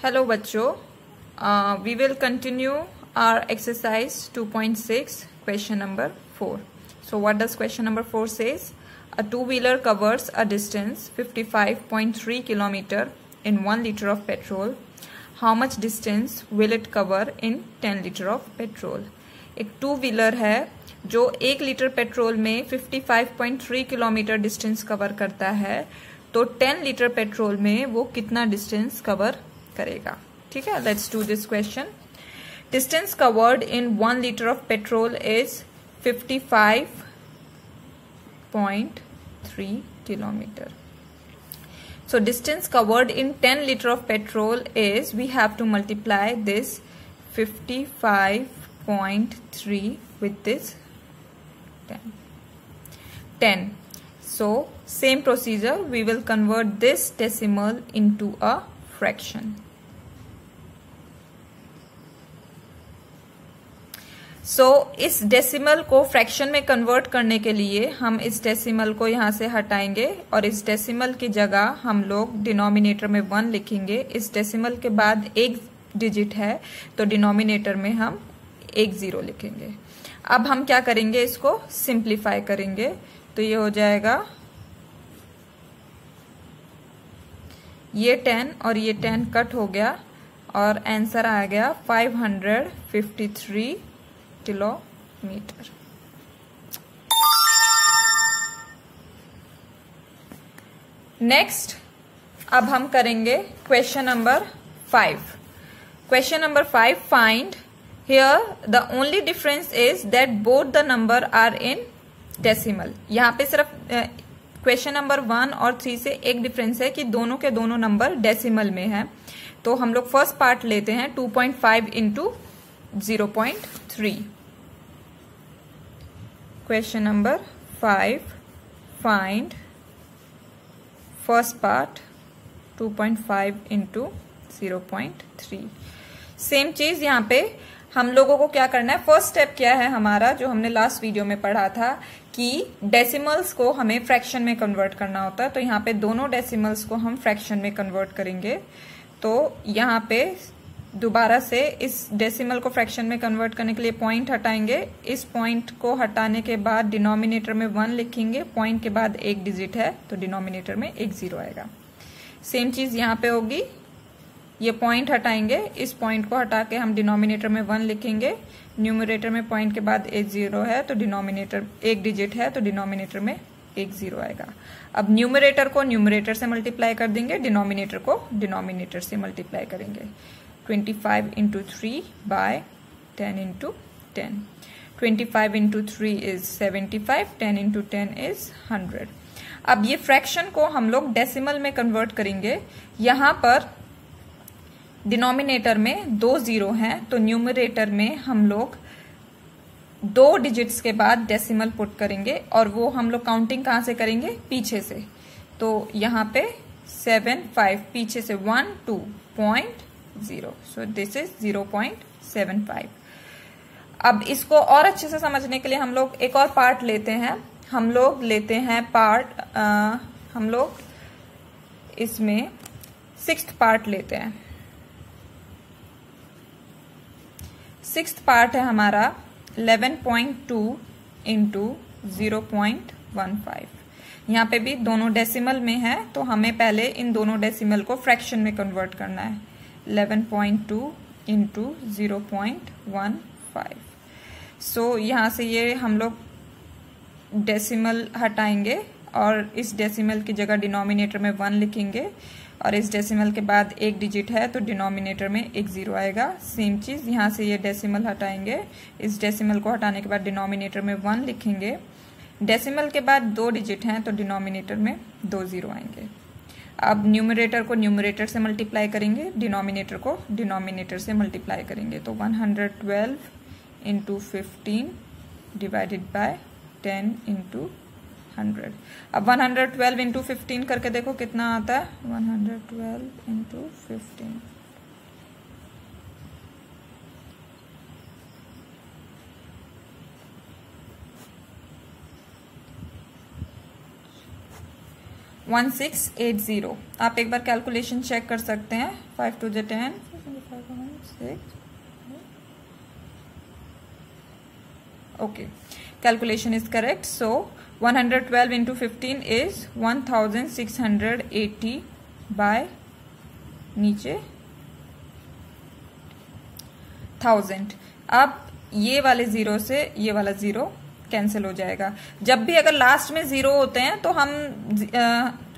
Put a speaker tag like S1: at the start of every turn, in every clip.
S1: Hello बच्चों, we will continue our exercise 2.6 question number 4. So what does question number 4 says? A two-wheeler covers a distance 55.3 kilometer in 1 liter of petrol. How much distance will it cover in 10 liter of petrol? एक two wheeler है जो 1 litre petrol में 55.3 kilometre distance cover करता है, तो 10 litre petrol में वो कितना डिस्टेंस कवर करेगा। ठीक है, let's do this question. Distance covered in 1 litre of petrol is 55.3 kilometer. So distance covered in 10 liter of petrol is, we have to multiply this 55.3 with this 10. So same procedure, we will convert this decimal into a fraction. सो इस decimal को fraction में convert करने के लिए हम इस decimal को यहां से हटाएंगे और इस डेसिमल की जगह हम लोग डिनोमिनेटर में 1 लिखेंगे। इस डेसिमल के बाद एक डिजिट है तो डिनोमिनेटर में हम 1 0 लिखेंगे। अब हम क्या करेंगे, इसको सिंप्लीफाई करेंगे, तो ये हो जाएगा ये 10 और ये 10 कट हो गया और आंसर आ गया 553 किलोमीटर। नेक्स्ट अब हम करेंगे question number 5। Question number 5, find here the only difference is that both the number are in decimal. यहां पे सिर्फ क्वेश्चन नंबर 1 और 3 से एक डिफरेंस है कि दोनों के दोनों नंबर डेसिमल में है। तो हम लोग फर्स्ट पार्ट लेते हैं 2.5 into 0.3। Question number 5, find first part 2.5 into 0.3। Same चीज यहां पे हम लोगों को क्या करना है, फर्स्ट स्टेप क्या है हमारा, जो हमने लास्ट वीडियो में पढ़ा था कि डेसिमल्स को हमें फ्रैक्शन में कन्वर्ट करना होता है। तो यहाँ पे दोनों डेसिमल्स को हम फ्रैक्शन में कन्वर्ट करेंगे। तो यहाँ पे दोबारा से इस डेसिमल को फ्रैक्शन में कन्वर्ट करने के लिए पॉइंट हटाएंगे। इस पॉइंट को हटाने के बाद डिनोमिनेटर में 1 लिखेंगे, पॉइंट के बाद एक डिजिट है तो डिनोमिनेटर में 1 0 आएगा। सेम चीज यहाँ पे होगी, ये पॉइंट हटाएंगे, इस पॉइंट को हटा के हम डिनोमिनेटर में 1 लिखेंगे, न्यूमरेटर में पॉइंट के बाद 1 0 है तो डिनोमिनेटर एक डिजिट है तो डिनोमिनेटर में 1 0 आएगा। अब न्यूमरेटर को न्यूमरेटर से मल्टीप्लाई कर देंगे, डिनोमिनेटर को डिनोमिनेटर से मल्टीप्लाई करेंगे। 25 into 3 by 10 into 10। 25 into 3 is 75, 10 into 10 is 100। अब ये फ्रैक्शन को हम लोग डेसिमल में कन्वर्ट करेंगे। यहां पर डिनोमिनेटर में 2 0 हैं तो न्यूमरेटर में हम लोग 2 डिजिट्स के बाद डेसिमल पुट करेंगे और वो हम लोग काउंटिंग कहां से करेंगे, पीछे से। तो यहां पे 7 5 पीछे से 1 2.0, सो दिस इज 0.75। अब इसको और अच्छे से समझने के लिए हम लोग एक और पार्ट लेते हैं। हम लोग लेते हैं पार्ट, हम लोग इसमें 6th पार्ट लेते हैं। 6th पार्ट है हमारा 11.2 इंटू 0.15। यहाँ पे भी दोनों डेसिमल में है तो हमें पहले इन दोनों डेसिमल को फ्रैक्शन में कन्वर्ट करना है। 11.2 इंटू 0.15। सो यहाँ से ये हम लोग डेसिमल हटाएंगे और इस डेसिमल की जगह डिनोमिनेटर में 1 लिखेंगे और इस डेसिमल के बाद एक डिजिट है तो डिनोमिनेटर में 1 0 आएगा। सेम चीज यहाँ से ये डेसिमल हटाएंगे, इस डेसिमल को हटाने के बाद डिनोमिनेटर में 1 लिखेंगे। डेसिमल के बाद 2 डिजिट हैं तो डिनोमिनेटर में 2 0 आएंगे। अब न्यूमरेटर को न्यूमरेटर से मल्टीप्लाई करेंगे, डिनोमिनेटर को डिनोमिनेटर से मल्टीप्लाई करेंगे। तो 112 इंटू 15 डिवाइडेड बाय 10 इंटू 100। अब 112 इंटू 15 करके देखो कितना आता है, 112 इंटू 15। 1680। आप एक बार कैलकुलेशन चेक कर सकते हैं। 5 2 10, 6। Okay, calculation is correct. So 112 into 15 is 1680 by नीचे 1000। अब ये वाले जीरो से ये वाला जीरो कैंसिल हो जाएगा। जब भी अगर लास्ट में जीरो होते हैं तो हम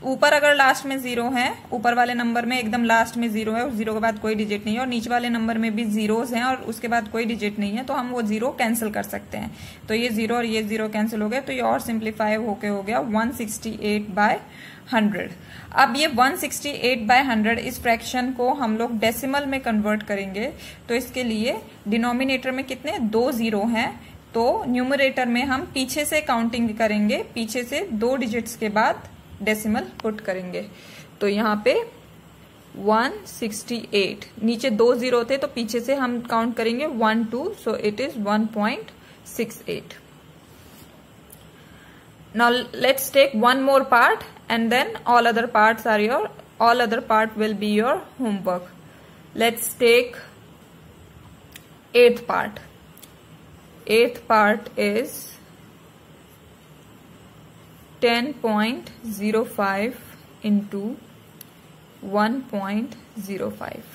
S1: ऊपर अगर लास्ट में जीरो है, ऊपर वाले नंबर में एकदम लास्ट में जीरो है, उस जीरो के बाद कोई डिजिट नहीं है, और नीचे वाले नंबर में भी जीरोस हैं और उसके बाद कोई डिजिट नहीं है, तो हम वो जीरो कैंसिल कर सकते हैं। तो ये जीरो और ये जीरो कैंसिल हो गए, तो ये और सिंप्लीफाई होके हो गया 168/100। अब ये 168/100 इस फ्रैक्शन को हम लोग डेसिमल में कन्वर्ट करेंगे। तो इसके लिए डिनोमिनेटर में कितने 2 जीरो हैं, तो न्यूमरेटर में हम पीछे से काउंटिंग करेंगे, पीछे से 2 डिजिट्स के बाद डेसिमल पुट करेंगे। तो यहाँ पे 168, नीचे 2 जीरो थे तो पीछे से हम काउंट करेंगे 1 2, so it is 1.68। Now let's take one more part and then all other parts will be your homework. Let's take 8th part. 8th part is 10.05 into 1.05.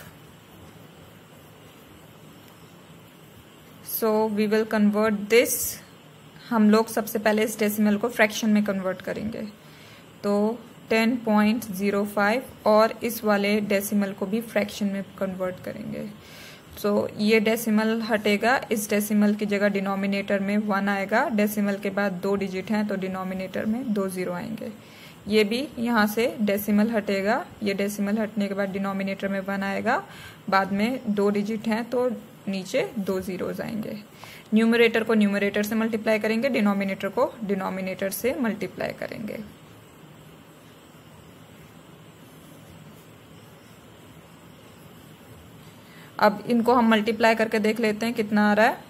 S1: So we will convert this. हम लोग सबसे पहले इस decimal को fraction में convert करेंगे। तो 10.05 और इस वाले डेसिमल को भी फ्रैक्शन में कन्वर्ट करेंगे। तो ये डेसिमल हटेगा, इस डेसिमल की जगह डिनोमिनेटर में 1 आएगा। डेसिमल के बाद 2 डिजिट हैं तो डिनोमिनेटर में 2 जीरो आएंगे। ये भी यहाँ से डेसिमल हटेगा, ये डेसिमल हटने के बाद डिनोमिनेटर में 1 आएगा, बाद में 2 डिजिट हैं तो नीचे 2 जीरोज आएंगे। न्यूमरेटर को न्यूमरेटर से मल्टीप्लाई करेंगे, डिनोमिनेटर को डिनोमिनेटर से मल्टीप्लाई करेंगे। अब इनको हम मल्टीप्लाई करके देख लेते हैं कितना आ रहा है।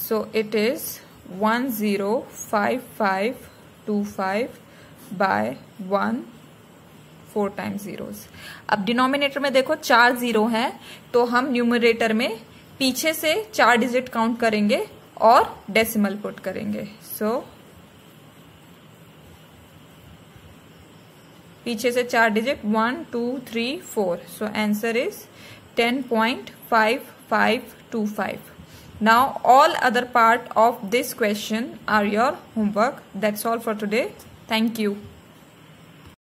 S1: So it is 105525 by 1 4 times zeros। अब डिनोमिनेटर में देखो 4 जीरो हैं, तो हम न्यूमरेटर में पीछे से 4 डिजिट काउंट करेंगे और डेसिमल पुट करेंगे। सो पीछे से 4 digit 1 2 3 4। So answer is 10.5525। Now all other part of this question are your homework. That's all for today. Thank you.